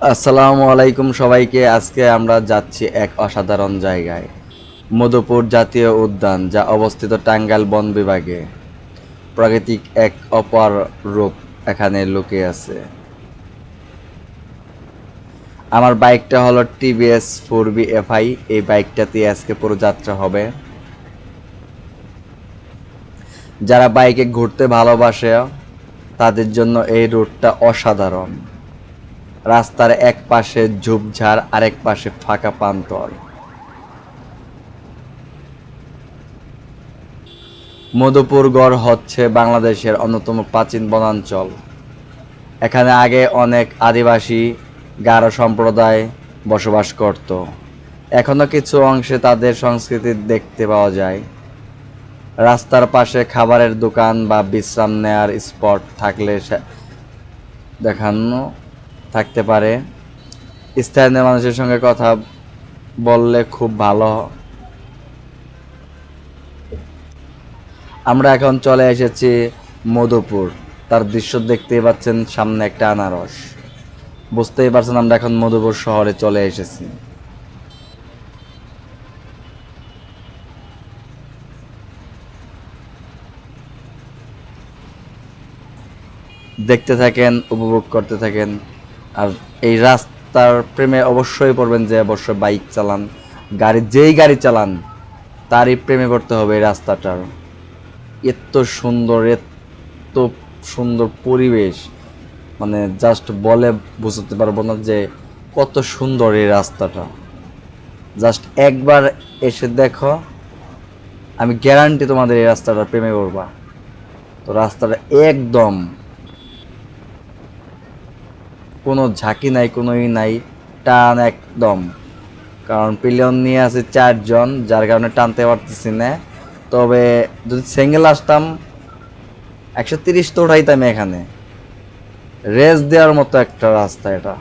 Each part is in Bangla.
আসসালামু আলাইকুম সবাইকে। আজকে আমরা যাচ্ছি এক অসাধারণ জায়গায়, মধুপুর জাতীয় উদ্যান, যা অবস্থিত টাঙ্গাইল বন বিভাগে। প্রাকৃতিক এক অপার রূপ এখানে লুকিয়ে আছে। আমার বাইকটা হলো টিভিএস 4B FI। এই বাইকটাতে আজকে পুরো যাত্রা হবে। যারা বাইকে ঘুরতে ভালোবাসে তাদের জন্য এই রুটটা অসাধারণ। রাস্তার এক পাশে ঝোপঝাড়, আরেক পাশে ফাঁকা প্রান্তর। মধুপুরগড় হচ্ছে বাংলাদেশের অন্যতম প্রাচীন বনাঞ্চল। এখানে আগে অনেক আদিবাসী গারো সম্প্রদায় বসবাস করত। এখনো কিছু অংশে তাদের সংস্কৃতি দেখতে পাওয়া যায়। রাস্তার পাশে খাবারের দোকান বা বিশ্রাম নেয়ার স্পট থাকলে দেখানো থাকতে পারে। স্থানীয় মানুষের সঙ্গে কথা বললে খুব ভালো। আমরা এখন চলে এসেছি মধুপুর। তার দৃশ্য দেখতেই পাচ্ছেন, সামনে একটা আনারস। বুঝতেই পারছেন আমরা এখন মধুপুর শহরে চলে এসেছি। দেখতে থাকেন, উপভোগ করতে থাকেন। আর এই রাস্তার প্রেমে অবশ্যই পড়বেন, যে অবশ্যই বাইক চালান, যেই গাড়ি চালান তারই প্রেমে পড়তে হবে এই রাস্তাটার। এত সুন্দর, এত সুন্দর পরিবেশ, মানে জাস্ট বলে বুঝতে পারবো না যে কত সুন্দর এই রাস্তাটা। জাস্ট একবার এসে দেখো, আমি গ্যারান্টি তোমাদের এই রাস্তাটা প্রেমে পড়বা। তো রাস্তাটা একদম কোনো ঝাঁকি নাই, কোনো নাই, টান একদম। কারণ পিলিয়ন নিয়ে আছে 4 জন, যার কারণে টানতে পারতেছি না। তবে যদি সিঙ্গেল আসতাম 130 তো উঠাইতাম। এখানে রেস দেওয়ার মতো একটা রাস্তা এটা।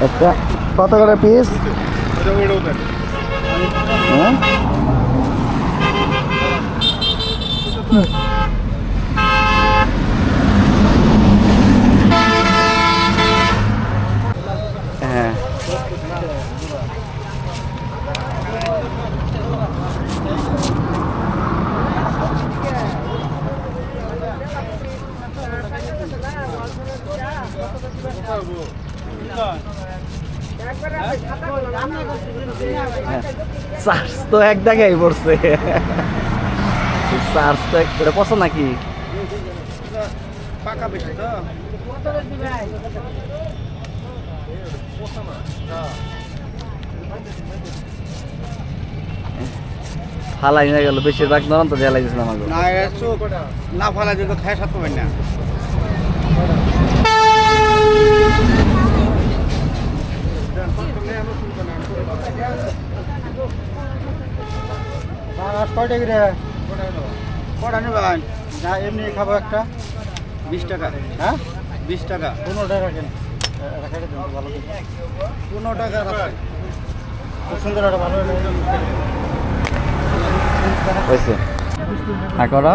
একটা কত করে পিস? হ্যাঁ হ্যাঁ চার্জ তো এক জায়গায় পড়ছে, চার্জ তো এটা পছন্দ নাকি? ফালাই নিয়ে গেল, বেশিরভাগ নরম তো দেয়া লাগছিল আমাকে। না ফালা দিলে খাই সাথে পাই না। কয়টা করে কটা নেবেন? না এমনি খাবো একটা 20 টাকা। হ্যাঁ 20 টাকা। 15 টাকা রাখেন, 15 টাকা রাখেন। খুব সুন্দর একটা ভালো হয়েছে। হ্যাঁ করো।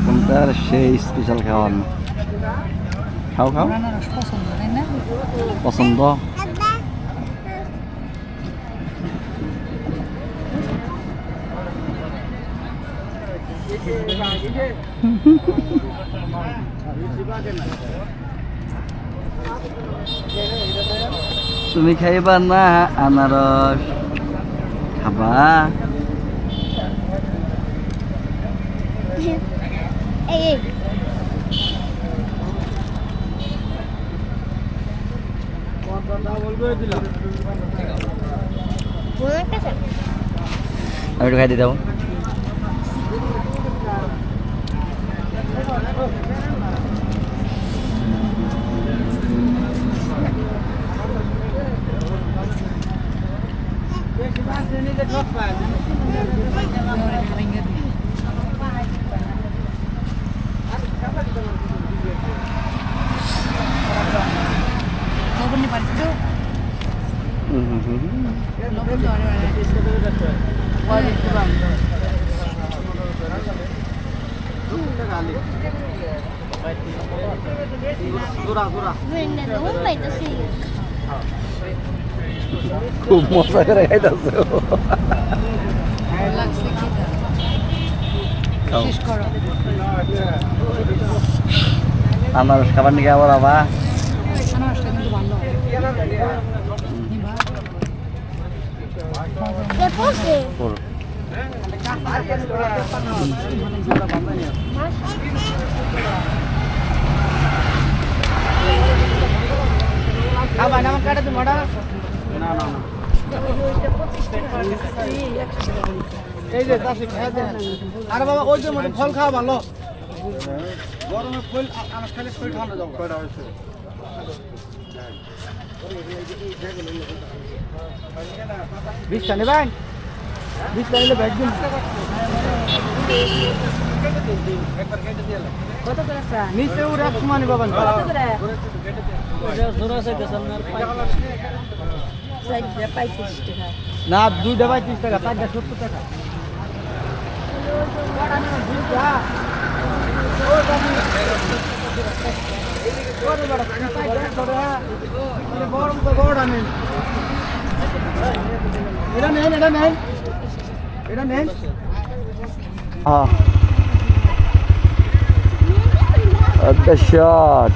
কোনটা সেই স্পেশাল খাওয়ান? খাও খাও, পছন্দ। তুমি খাইবা না আনারস? খাবা? আমি একটু খাই দিয়ে যাবো। খুব মজা করে খাইতেছে। আনারস খাবার নাকি আবার আবার আরে বাবা ওই যে মানে ফল খাওয়া ভালো, গরমে ফল আনাজ খাইলে শরীর ঠান্ডা যাবে। কয়টা হয়েছে? 20 টা নেবেন? 20 টা নিলে ব্যাগ দিন। কত করে আছে? নিচে ও রাখ সমানি বাবান। কত করে? ওটা জোর আছে দেন না। 35 টাকা। না 2টা 35 টাকা, 4টা 70 টাকা। বড় না 2টা। বড় বড় 5 টাকা। আরে বড় তো বড় আনেন। এটা নেন, এটা নেন। এটা নেন। The shot.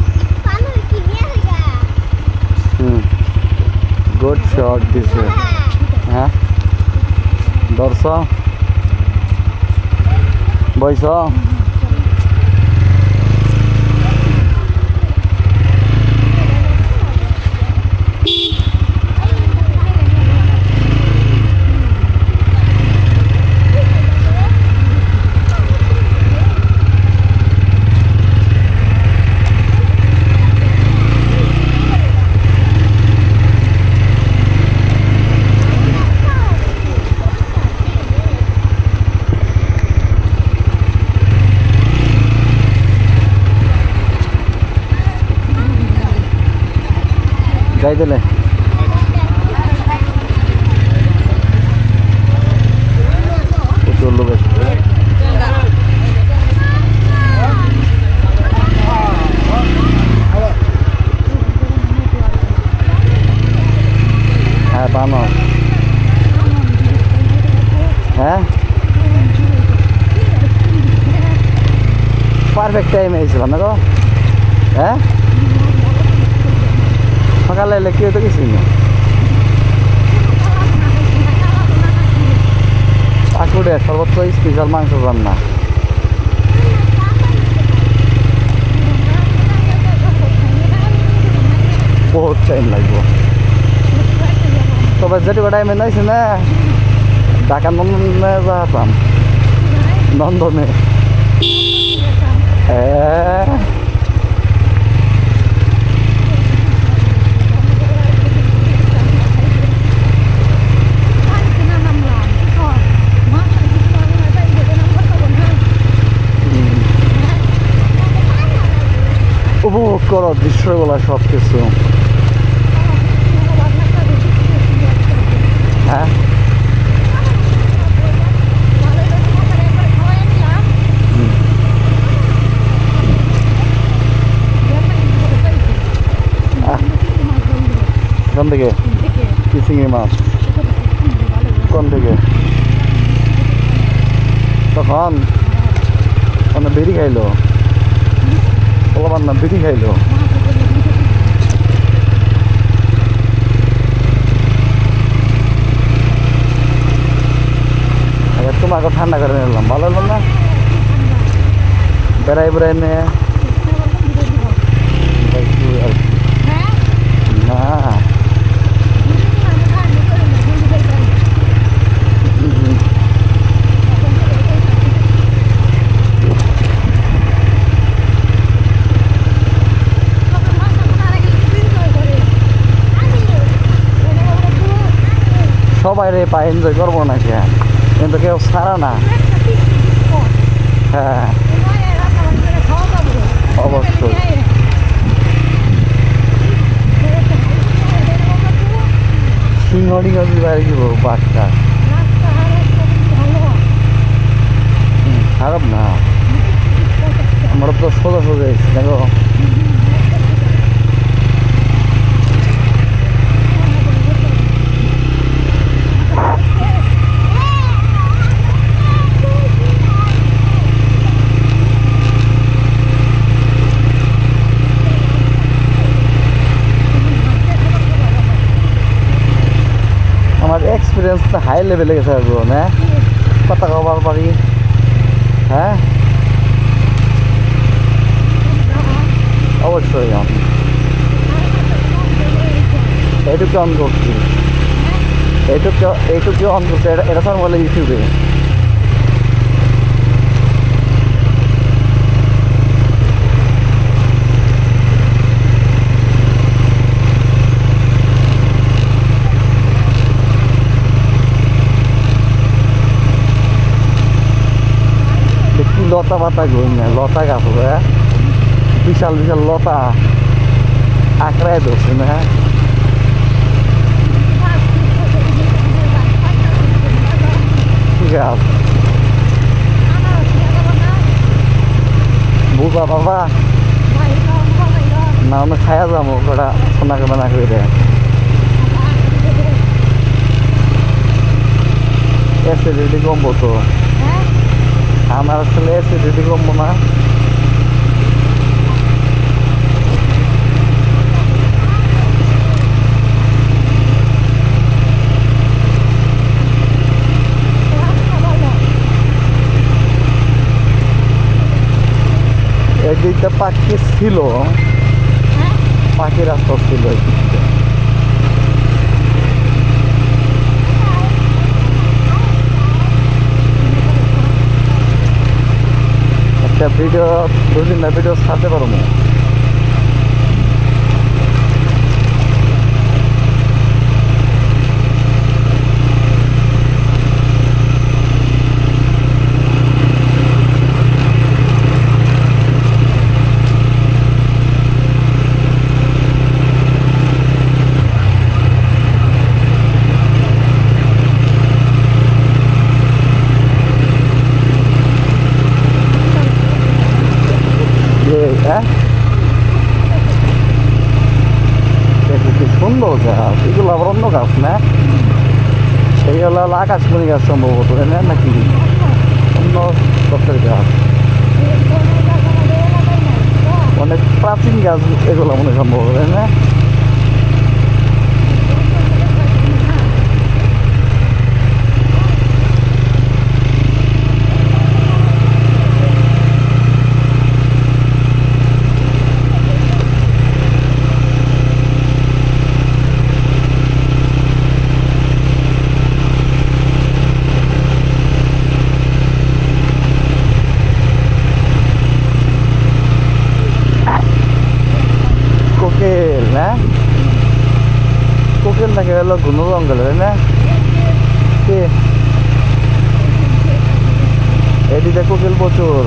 Good shot this is. হ্যাঁ দর্শ বইস। যাই দিলে প্রচুর লোক আসছে। হ্যাঁ বানর, হ্যাঁ পারফেক্ট টাইমে এসেছিলাম না গো। হ্যাঁ সকালে এলে কেউ তো কিছুই না। পাকুড়ে সর্বোচ্চ স্পেশাল মাংস রান্না। বহুত টাইম লাগবে, তবে যেটুকু টাইমে নাইছে না ঢাকা নন্দনে যাতাম, নন্দনে। উপভোগ করো দৃশ্যগুলো সব কিছু। হ্যাঁ কোন থেকে কি চিংড়ি মাছ? কোন থেকে? তখন মানে বেরি খাইলো, বলবার না বেরি খাইলো। তোমাকে ঠান্ডা করে নিলাম, ভালো হলো না? বেড়াই বেড়াই নিয়ে না সবাই রে পা এনজয় করবো না কে, কিন্তু কেউ ছাড়া না। হ্যাঁ অবশ্যই। সিংহড়ি গাছি বাড়ি দিব বাঘটা, খারাপ না। আমরা তো সোজা সোজা এসেছি দেখো। আমার এক্সপিরিয়েন্স তো হাই লেভেলে গেছে আর না কথা কবার পারি। হ্যাঁ অবশ্যই এইটুকু অন করছি, এইটুকু অন করছি। এটা স্যার বলে ইউটিউবে। কি লতা পাতা গই না, লতা গাছ বিশাল বিশাল লতা আঁকড়ায় ধরছে না। ঠিক আছে বুঝা বাবা না, আমি খায়া যাবো ওটা সোনা কেনা না করে। অ্যাসিডিটি কমবো তো, আমার আসলে অ্যাসিডিটি কমবো না। এদিকটা পাখি ছিল, পাখির রাস্তা ছিল। একটা ভিডিও 2-3টা ভিডিও ছাড়তে পারবো। সুন্দর গাছ, এগুলো আবার অন্য গাছ না, সেই হলো আকাশমণি গাছ সম্ভবত, তাই না নাকি অন্য গাছের গাছ, অনেক প্রাচীন গাছ এগুলো মনে সম্ভব, তাই না? কোকেল না, কোকেল নাকি হলো ঘন জঙ্গল, তাই না? কে এদিকে কোকেল প্রচুর।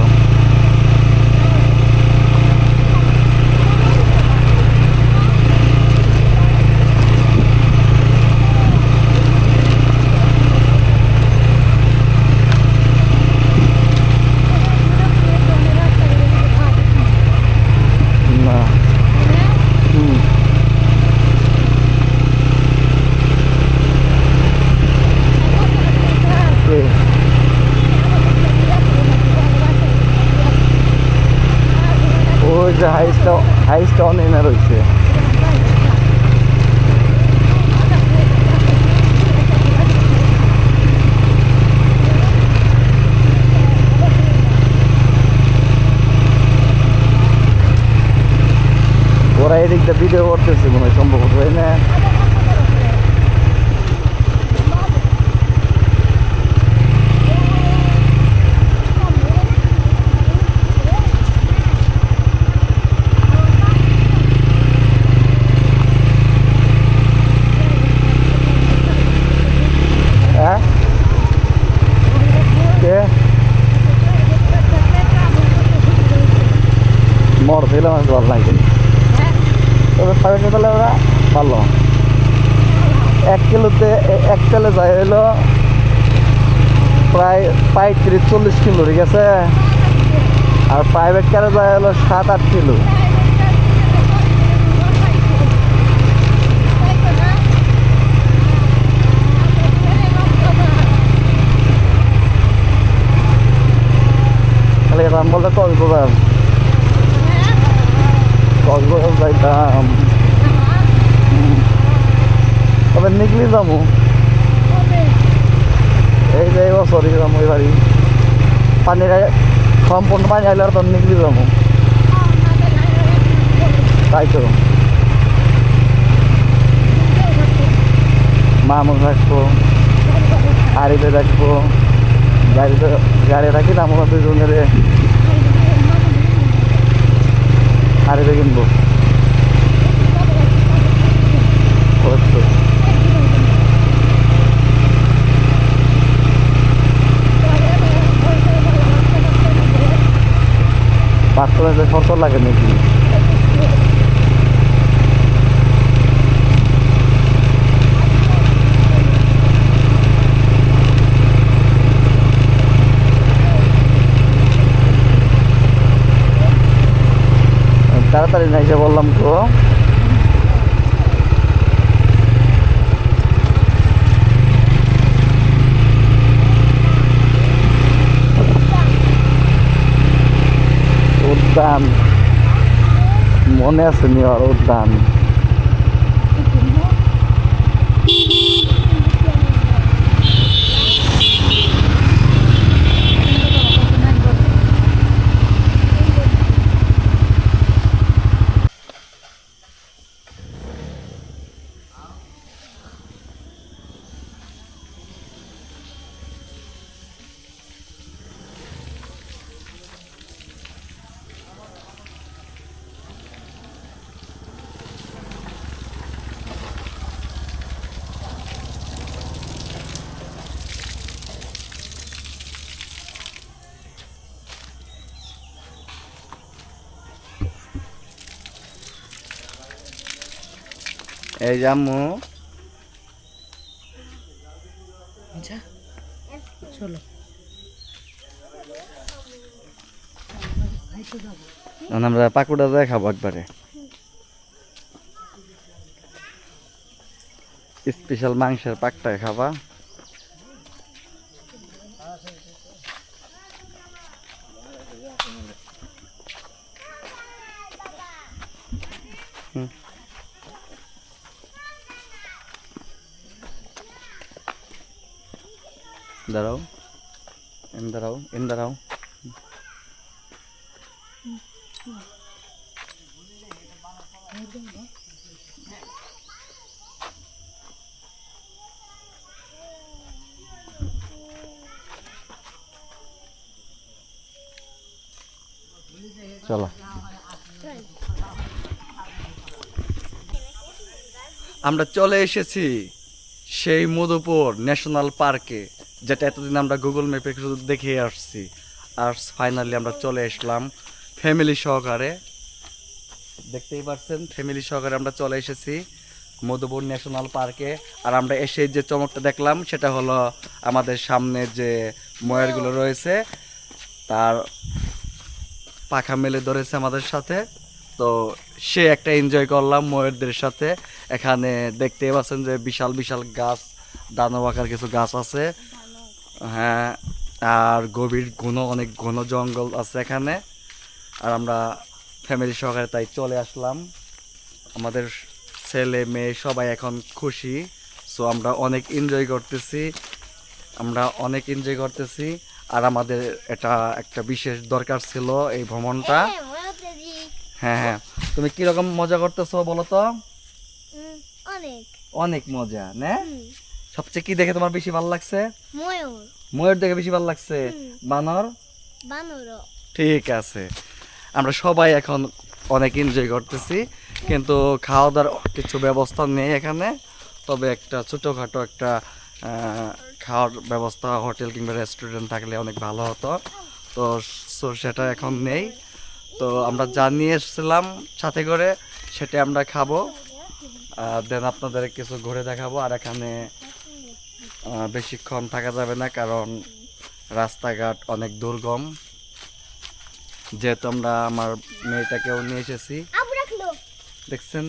না কে ওই যে হাইস্টা অনেক না রয়েছে। ওরা এদিক দিয়ে ভিডিও করতেছে মনে হয় সম্ভবত, তাই না? হ্যাঁ কে মর দিলাম জল লাগে, তবে সাড়ে তাহলে ওরা ভালো 1 কিলোতে 1 তেলে যায় হলো প্রায় 35-40 কিলো, ঠিক আছে? আর প্রাইভেট কারে যায় হলো 7-8 কিলো। খালি রাম বলতে কক্সবাজার যাইতাম, তবে নিকলি যাবো এই যে বছরই যাবো ওই বাড়ি, পানির সম্পূর্ণ পানি আইলে আর তো নিকলি যাবো, তাই তো মানুষ রাখবো, আড়িতে রাখবো, গাড়ি রাখি না আমরা দুজনের আড়িতে কিনবো। পাঁচশো খরচ লাগে নাকি? তাড়াতাড়ি না এসে বললাম তো, উদ্যান মনে আছে নি আর উদ্যান এই জামু চলো আমরা পাকুড়া যায় খাবো একবারে। স্পেশাল মাংসের পাকটা খাবা। দাঁড়াও, দাঁড়াও, দাঁড়াও। চলো, আমরা চলে এসেছি সেই মধুপুর ন্যাশনাল পার্কে, যেটা এতদিন আমরা গুগল ম্যাপে শুধু দেখে আসছি। আর ফাইনালি আমরা চলে আসলাম ফ্যামিলি সহকারে। দেখতেই পাচ্ছেন ফ্যামিলি সহকারে আমরা চলে এসেছি মধুপুর ন্যাশনাল পার্কে। আর আমরা এসে যে চমকটা দেখলাম সেটা হলো আমাদের সামনে যে ময়ূরগুলো রয়েছে তার পাখা মেলে ধরেছে আমাদের সাথে। তো সে একটা এনজয় করলাম ময়ূরদের সাথে। এখানে দেখতেই পাচ্ছেন যে বিশাল বিশাল গাছ, দানব আকার কিছু গাছ আছে। হ্যাঁ, আর গভীর অনেক ঘন জঙ্গল আছে এখানে। আর আমরা ফ্যামিলি সহকারে তাই চলে আসলাম। আমাদের ছেলে মেয়ে সবাই এখন খুশি। সো আমরা অনেক এনজয় করতেছি। আর আমাদের এটা একটা বিশেষ দরকার ছিল এই ভ্রমণটা। হ্যাঁ হ্যাঁ, তুমি কিরকম মজা করতেছো বলো তো? অনেক মজা না? সবচেয়ে কি দেখে তোমার বেশি ভালো লাগছে? ময়ূর দেখে বেশি ভালো লাগছে? বানর? ঠিক আছে, আমরা সবাই এখন অনেক এনজয় করতেছি, কিন্তু খাওয়া দাওয়ার কিছু ব্যবস্থা নেই এখানে। তবে একটা ছোটোখাটো একটা খাওয়ার ব্যবস্থা হোটেল কিংবা রেস্টুরেন্ট থাকলে অনেক ভালো হতো। তো সেটা এখন নেই। তো আমরা যা নিয়ে এসেছিলাম সাথে করে সেটা আমরা খাবো, দেন আপনাদের কিছু ঘুরে দেখাবো। আর এখানে বেশিক্ষণ থাকা যাবে না, কারণ রাস্তাঘাট অনেক দুর্গম। যেহেতু আমরা আমার মেয়েটাকেও নিয়ে এসেছি, দেখছেন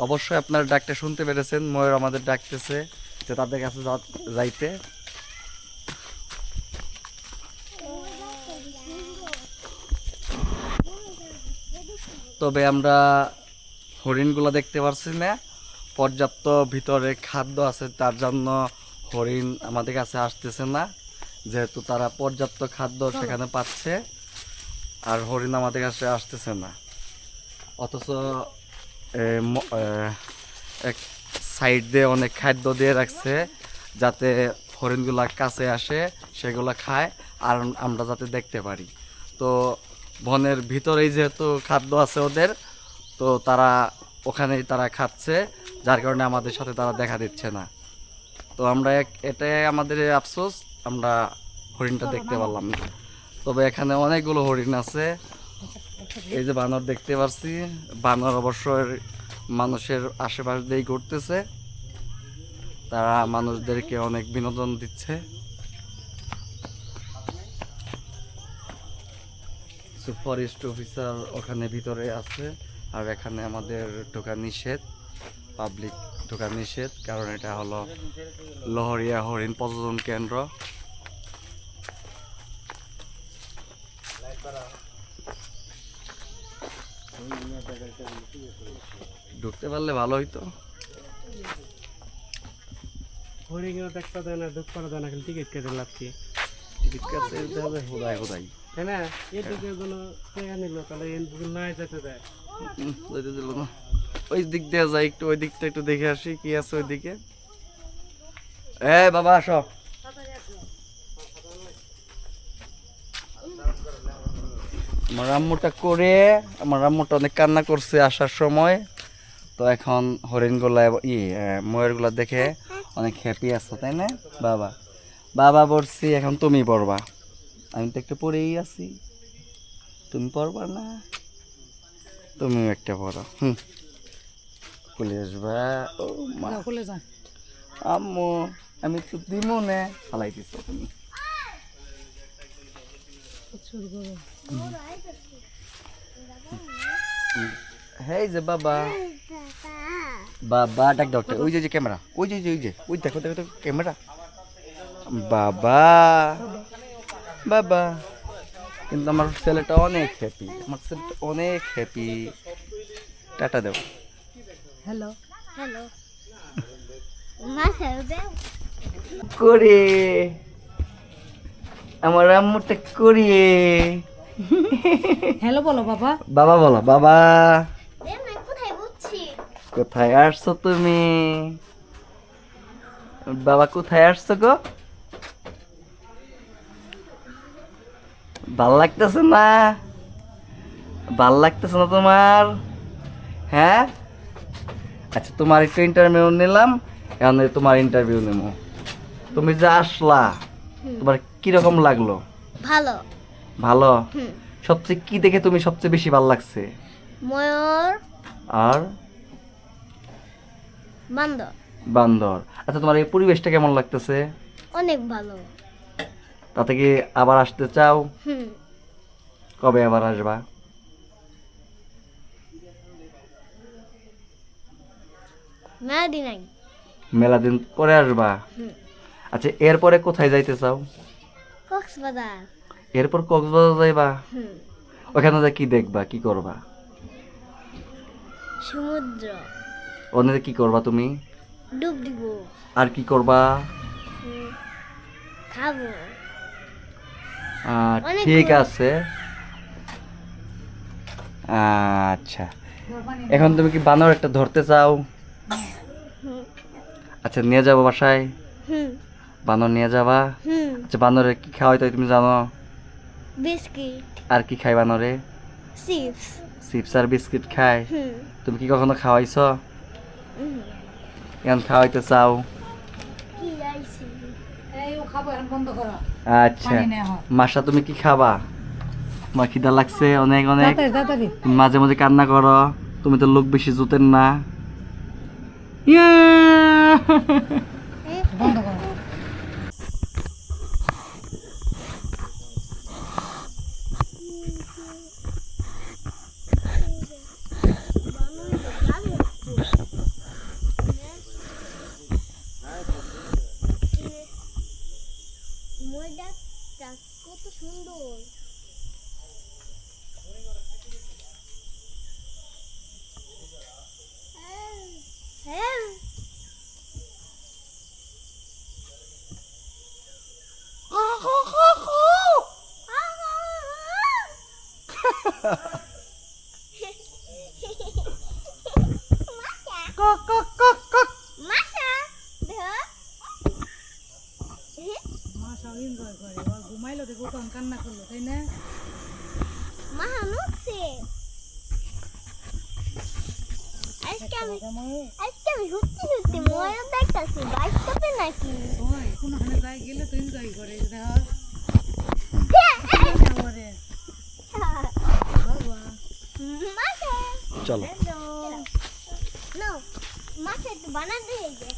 অবশ্যই আপনার ডাকটা শুনতে পেরেছেন। ময়ূর আমাদের ডাকতেছে যে তাদের কাছে যাইতে। তবে আমরা হরিণগুলো দেখতে পারছি না, পর্যাপ্ত ভিতরে খাদ্য আছে, তার জন্য হরিণ আমাদের কাছে আসতেছে না, যেহেতু তারা পর্যাপ্ত খাদ্য সেখানে পাচ্ছে। আর হরিণ আমাদের কাছে আসতেছে না। অথচ এক সাইড দিয়ে অনেক খাদ্য দিয়ে রাখছে যাতে হরিণগুলা কাছে আসে, সেগুলো খায় আর আমরা যাতে দেখতে পারি। তো বনের ভিতরেই যেহেতু খাদ্য আছে ওদের, তো তারা ওখানেই তারা খাচ্ছে, যার কারণে আমাদের সাথে তারা দেখা দিচ্ছে না। তো আমরা এটাই আমাদের আফসোস, আমরা হরিণটা দেখতে পারলাম না। তবে এখানে অনেকগুলো হরিণ আছে। এই যে বানর দেখতে পাচ্ছি, বানর অবশ্যই মানুষের আশেপাশ দিয়েই ঘুরতেছে, তারা মানুষদেরকে অনেক বিনোদন দিচ্ছে। ফরেস্ট অফিসার ওখানে ভিতরে আছে। আর এখানে আমাদের ঢোকা নিষেধ, পাবলিক ঢোকা নিষেধ, কারণ এটা হলো লহরিয়া হরিণ পর্যটন কেন্দ্র। ঢুকতে পারলে ভালো হইতো। হরিণও দেখতে দেয় না, ঢুক করা দেয় না, খালি টিকিট কেটে লাগছে। টিকিট কাটতে দিতে হবে হোদাই হোদাই, তাই না? এদিকে কোনো জায়গা নিল তাহলে নাই যেতে দেয়। যেতে দিল না। ওই দিক দিয়ে যাই একটু, ওই দিকটা একটু দেখে আসি কি আছে ওই দিকে। বাবা আসো। আমার আম্মুটা অনেক কান্না করছে আসার সময়। তো এখন হরিণগুলা ময়ূরগুলা দেখে অনেক হ্যাপি আছে, তাই না? বাবা বাবা পড়ছি, এখন তুমি পড়বা। আমি তো একটু পড়েই আছি, তুমি পড়বা না? তুমিও একটা পড়ো। খুলে আসবা। ও মা, খুলে যা আম্মু আমি তো দিমো না, ফালাই দিচ্ছ তুমি। হেই যে বাবা, বাবা ডাক ডক্টর ওই যে ক্যামেরা ওই যে ওই দেখো দেখো দেখো ক্যামেরা বাবা বাবা কিন্তু আমার ছেলেটা অনেক হ্যাপি আমার ছেলেটা অনেক হ্যাপি টাটা দেও হ্যালো করে আমার আম্মুটা করিয়ে হ্যালো বলো বাবা। বাবা বলো বাবা কোথায় বুঝছি কোথায় আসছো তুমি বাবা কোথায় আসছো গো ভাল লাগতেছে না ভাল লাগতেছে না তোমার হ্যাঁ আচ্ছা তোমার একটু ইন্টারভিউ নিলাম এখন তোমার ইন্টারভিউ নেব তুমি যে আসলা তোমার কিরকম লাগলো ভালো ভালো সবচেয়ে কি দেখে তুমি সবচেয়ে বেশি ভালো লাগছে ময়ূর আর বান্দর বান্দর আচ্ছা তোমার এই পরিবেশটা কেমন লাগতেছে অনেক ভালো তাতে কি আবার আসতে চাও হুম কবে আবার আসবা মেয়াদি নাই মেলা দিন পরে আসবা হুম আচ্ছা এরপরে কোথায় যাইতে চাও কক্সবাজার এরপর কক্সবাজার যাইবা হুম ওখানে যা কি দেখবা কি করবা সমুদ্র ওখানে কি করবা তুমি ডুব দিব আর কি করবা হুম, খাবো অনেক ঠিক ঘুরবো। আছে আচ্ছা এখন তুমি কি বানর একটা ধরতে চাও হুম আচ্ছা নিয়ে যাবো বাসায় হুম বানর নিয়ে যাবা হুম আচ্ছা বানরে কি খাওয়াই তাই তুমি জানো বিস্কিট আর কি খাই বানরে চিপস চিপস আর বিস্কিট খায় হুম তুমি কি কখনো খাওয়াইছো হুম এখন খাওয়াইতে চাও কি আইছি এই ও খাবো এখন বন্ধ করো। আচ্ছা পানি নেওয়া হয়। মাসা তুমি কি খাবা তোমার খিদা লাগছে অনেক অনেক তাড়াতাড়ি তাড়াতাড়ি। তুমি মাঝে মাঝে কান্না করো তুমি তো লোক বেশি জুতেন না ইয়া! বন্ধ করো। ময়দাটা কত সুন্দর হ্যাঁ মাসা মা সব এনজয় করে ও ঘুমাইলো দেখো তখন কান্না করলো তাই না? মাহানুকছে আজকে আমি সত্যি ময়ূর দেখতেছি বাইকটাতে নাকি ওই কোনখানে যাই গেলে তো এনজয় করে দেখো ওরে বাবা মাসা চলো নো মাসা একটু বানাতে হয়ে যায়